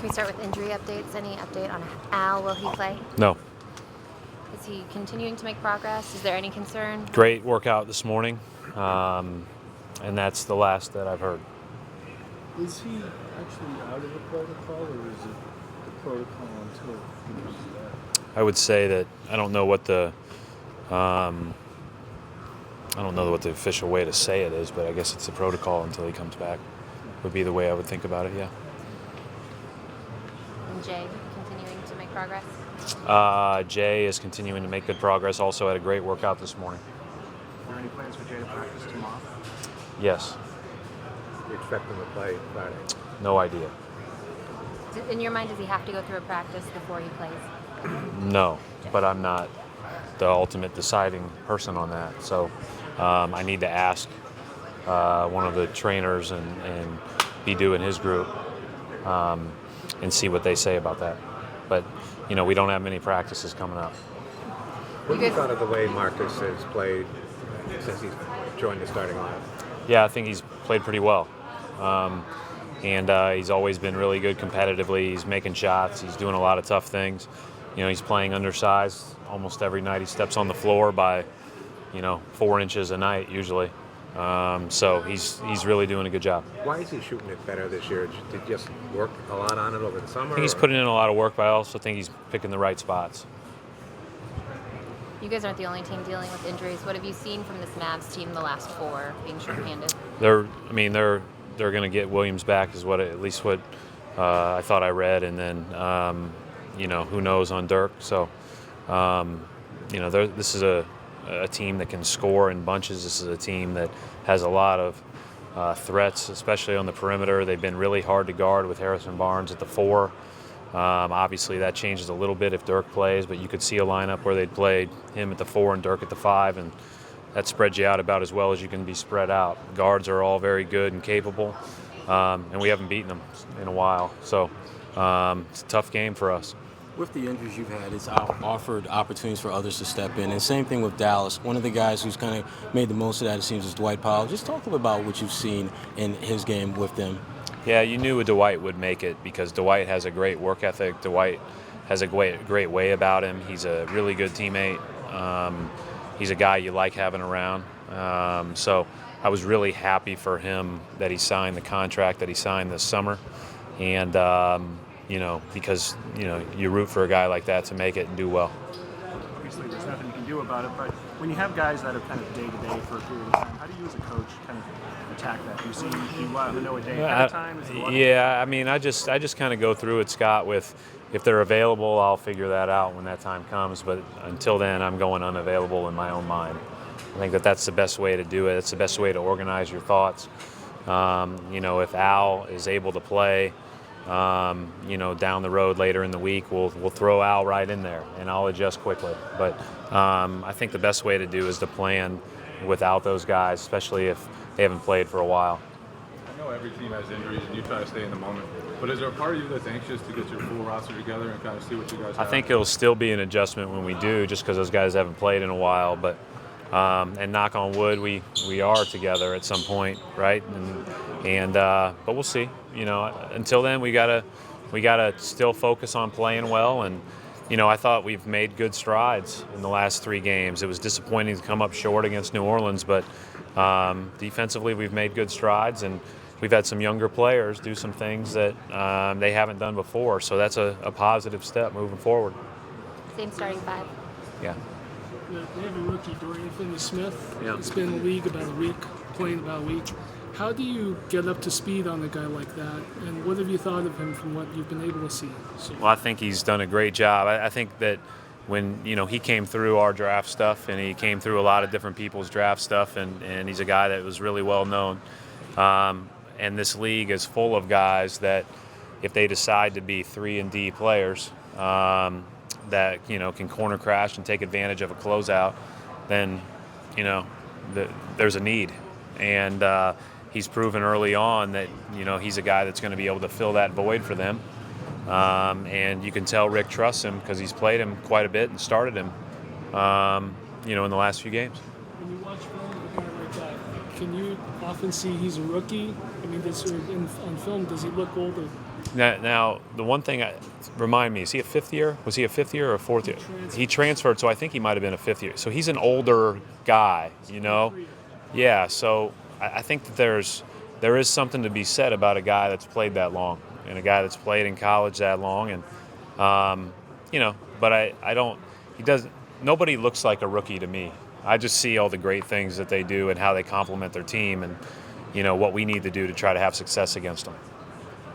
Can we start with injury updates? Any update on Al? Will he play? No. Is he continuing to make progress? Is there any concern? Great workout this morning, and that's the last that I've heard. Is he actually out of the protocol, or is it the protocol until he comes back? I would say that I don't know what the official way to say it is, but I guess it's the protocol until he comes back. Would be the way I would think about it. Yeah. And Jay continuing to make progress? Jay is continuing to make good progress. Also had a great workout this morning. Are there any plans for Jay to practice tomorrow? Yes. You expect him to play Friday? No idea. In your mind, does he have to go through a practice before he plays? No, but I'm not the ultimate deciding person on that. So I need to ask one of the trainers and be doing his group and see what they say about that. But, we don't have many practices coming up. What have you thought of the way Marcus has played since he's joined the starting lineup? Yeah, I think he's played pretty well. And he's always been really good competitively. He's making shots. He's doing a lot of tough things. He's playing undersized almost every night. He steps on the floor by, 4 inches a night usually. So he's really doing a good job. Why is he shooting it better this year? Did he just work a lot on it over the summer? I think he's putting in a lot of work, but I also think he's picking the right spots. You guys aren't the only team dealing with injuries. What have you seen from this Mavs team the last 4 being shorthanded? They're going to get Williams back, is what I thought I read, and then who knows on Dirk. So this is a team that can score in bunches. This is a team that has a lot of threats, especially on the perimeter. They've been really hard to guard with Harrison Barnes at the 4. Obviously, that changes a little bit if Dirk plays, but you could see a lineup where they'd play him at the 4 and Dirk at the 5, and that spreads you out about as well as you can be spread out. Guards are all very good and capable, and we haven't beaten them in a while. So it's a tough game for us. With the injuries you've had, it's offered opportunities for others to step in. And same thing with Dallas. One of the guys who's kind of made the most of that, it seems, is Dwight Powell. Just talk about what you've seen in his game with them. Yeah, you knew Dwight would make it because Dwight has a great work ethic. Dwight has a great way about him. He's a really good teammate. He's a guy you like having around. So I was really happy for him that he signed the contract that he signed this summer. And because you root for a guy like that to make it and do well. Obviously, there's nothing you can do about it, but when you have guys that are kind of day-to-day for a period of time, how do you as a coach kind of attack that? Do you want to know a day ahead of time? I just kind of go through it, Scott, with if they're available, I'll figure that out when that time comes, but until then, I'm going unavailable in my own mind. I think that's the best way to do it. It's the best way to organize your thoughts. If Al is able to play, down the road later in the week, we'll throw Al right in there, and I'll adjust quickly. But I think the best way to do is to plan without those guys, especially if they haven't played for a while. I know every team has injuries, and you try to stay in the moment. But is there a part of you that's anxious to get your full roster together and kind of see what you guys have? I think it'll still be an adjustment when we do, just because those guys haven't played in a while. But and knock on wood, we are together at some point, right? But we'll see. Until then, we gotta still focus on playing well. And I thought we've made good strides in the last 3 games. It was disappointing to come up short against New Orleans, but defensively we've made good strides, and we've had some younger players do some things that they haven't done before. So that's a positive step moving forward. Same starting 5. Yeah. They have a rookie, Dorian Finney-Smith. Yeah. He's been in the league about a week, playing about a week. How do you get up to speed on a guy like that, and what have you thought of him from what you've been able to see? Well, I think he's done a great job. I think that when he came through our draft stuff, and he came through a lot of different people's draft stuff, and he's a guy that was really well known. And this league is full of guys that, if they decide to be 3 and D players, that can corner crash and take advantage of a closeout, then there's a need. And he's proven early on that he's a guy that's going to be able to fill that void for them. And you can tell Rick trusts him because he's played him quite a bit and started him, in the last few games. When you watch film of a guy like that, can you often see he's a rookie? I mean, on film, does he look older? Now the one thing, remind me, is he a fifth year? Was he a fifth year or a fourth year? He transferred, so I think he might have been a fifth year. So he's an older guy, you know? Yeah, so I think that there is something to be said about a guy that's played that long and a guy that's played in college that long. And, you know, but I don't, nobody looks like a rookie to me. I just see all the great things that they do and how they complement their team and, you know, what we need to do to try to have success against them.